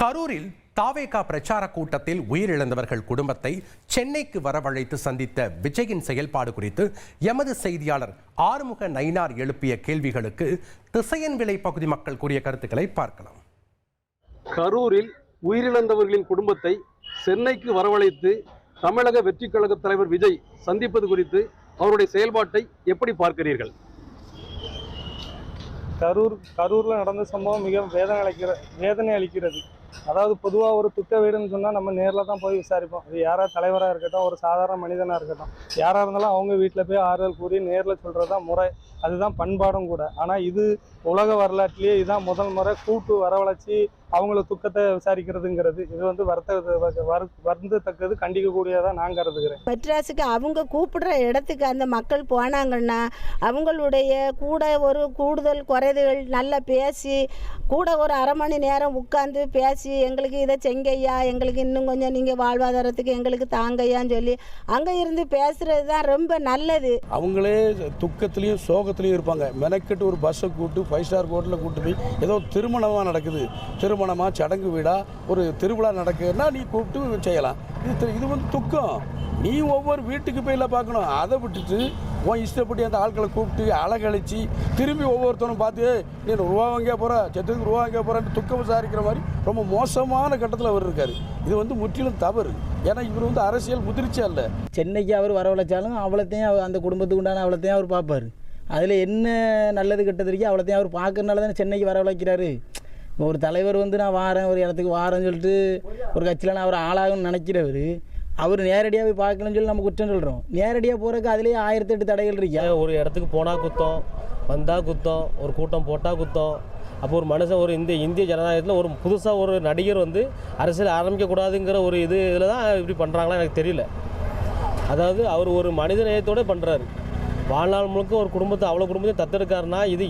கரூரில் தாவேகா பிரச்சார கூட்டத்தில் உயிரிழந்தவர்கள் குடும்பத்தை சென்னைக்கு வரவழைத்து சந்தித்த விஜயின் செயல்பாடு குறித்து எமது செய்தியாளர் ஆறுமுக நயினார் எழுப்பிய கேள்விகளுக்கு திசையன்விளை பகுதி மக்கள் கூறிய கருத்துக்களை பார்க்கலாம். கரூரில் உயிரிழந்தவர்களின் குடும்பத்தை சென்னைக்கு வரவழைத்து தமிழக வெற்றிக் கழக தலைவர் விஜய் சந்திப்பது குறித்து அவருடைய செயல்பாட்டை எப்படி பார்க்கிறீர்கள்? கரூர்ல நடந்த சம்பவம் மிக வேதனை அளிக்கிறது. அதாவது பொதுவாக ஒரு துக்க வீடுன்னு சொன்னால் நம்ம நேரில் தான் போய் விசாரிப்போம். அது யாராவது தலைவராக இருக்கட்டும், ஒரு சாதாரண மனிதனாக இருக்கட்டும், யாராக இருந்தாலும் அவங்க வீட்டில் போய் ஆறுதல் கூறி நேரில் சொல்கிறது தான் முறை, அதுதான் பண்பாடும் கூட. ஆனால் இது உலக வரலாற்றிலேயே இதுதான் முதல் முறை கூட்டு வரவழைச்சி அவங்கள துக்கத்தை விசாரிக்கிறதுங்கிறது இது வந்து வருந்தத்தக்கது, கண்டிக்கக்கூடியதாக நான் கருதுகிறேன். மெட்ராஸுக்கு அவங்க கூப்பிடுற இடத்துக்கு அந்த மக்கள் போனாங்கன்னா அவங்களுடைய கூட ஒரு கூடுதல் குறைகள் நல்லா பேசி கூட ஒரு அரை மணி நேரம் உட்காந்து பேசி எங்களுக்கு இதை செங்கையா, எங்களுக்கு இன்னும் கொஞ்சம் நீங்கள் வாழ்வாதாரத்துக்கு எங்களுக்கு தாங்கையான்னு சொல்லி அங்கே இருந்து பேசுகிறது தான் ரொம்ப நல்லது. அவங்களே துக்கத்துலேயும் சோகத்துலேயும் இருப்பாங்க. மெனக்கெட்டு ஒரு பஸ்ஸை கூப்பிட்டு 5 ஸ்டார் ஹோட்டலில் கூப்பிட்டு போய் ஏதோ திருமணமாக நடக்குது, திருமணமா சடங்கு வீடா ஒரு திருவிழா நடக்குதுன்னா நீ கூப்பிட்டு செய்யலாம். இது வந்து துக்கம். நீ ஒவ்வொரு வீட்டுக்கு போய் பார்க்கணும். அதை விட்டுட்டு உன் இஷ்டப்படி அந்த ஆட்களை கூப்பிட்டு அழகழிச்சு திரும்பி ஒவ்வொருத்தரும் பார்த்து நீ ரூபா வாங்க போகிற, செத்துக்கு ரூபா வாங்க போகிறான்னு துக்கம் விசாரிக்கிற மாதிரி ரொம்ப மோசமான கட்டத்தில் அவர் இருக்கார். இது வந்து முற்றிலும் தவறு. ஏன்னா இவர் வந்து அரசியல் முதிர்ச்சியா இல்லை. சென்னைக்கு அவர் வரவழைச்சாலும் அவ்வளோத்தையும் அந்த குடும்பத்துக்கு உண்டான அவ்வளோத்தையும் அவர் பார்ப்பார். அதில் என்ன நல்லது கெட்டது இருக்கோ அவ்வளோத்தையும் அவர் பார்க்கறனால தானே சென்னைக்கு வரவழைக்கிறாரு. ஒரு தலைவர் வந்து நான் வாரேன், ஒரு இடத்துக்கு வாரேன்னு சொல்லிட்டு ஒரு கட்சியில் நான் அவர் ஆளாகும்னு நினைக்கிறவர், அவர் நேரடியாக போய் பார்க்கணும்னு சொல்லி நம்ம குற்றம் சொல்கிறோம். நேரடியாக போகிறதுக்கு அதுலேயே 1008 தடைகள் இருக்கா. ஒரு இடத்துக்கு போனால் குத்தம், வந்தால் குத்தம், ஒரு கூட்டம் போட்டால் குத்தம். அப்போ ஒரு மனுஷன் ஒரு இந்திய ஜனநாயகத்தில் ஒரு புதுசாக ஒரு நடிகர் வந்து அரசியல் ஆரம்பிக்கக்கூடாதுங்கிற ஒரு இதில் தான் இப்படி பண்ணுறாங்களா எனக்கு தெரியல. அதாவது அவர் ஒரு மனித நேயத்தோடு பண்ணுறாரு. வாழ்நாள் முழுக்க ஒரு குடும்பத்தை அவ்வளோ குடும்பத்தையும் தத்தெடுக்காருன்னா இது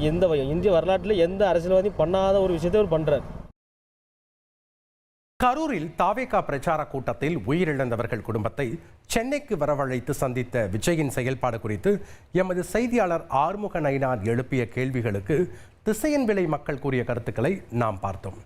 இந்திய வரலாற்றில் எந்த அரசியல்வாதியும் பண்ணாத ஒரு விஷயத்தை அவர் பண்ணுறார். கரூரில் தாவேகா பிரச்சார கூட்டத்தில் உயிரிழந்தவர்கள் குடும்பத்தை சென்னைக்கு வரவழைத்து சந்தித்த விஜயின் செயல்பாடு குறித்து எமது செய்தியாளர் ஆறுமுக நயினார் எழுப்பிய கேள்விகளுக்கு திசையன்விளை மக்கள் கூறிய கருத்துக்களை நாம் பார்த்தோம்.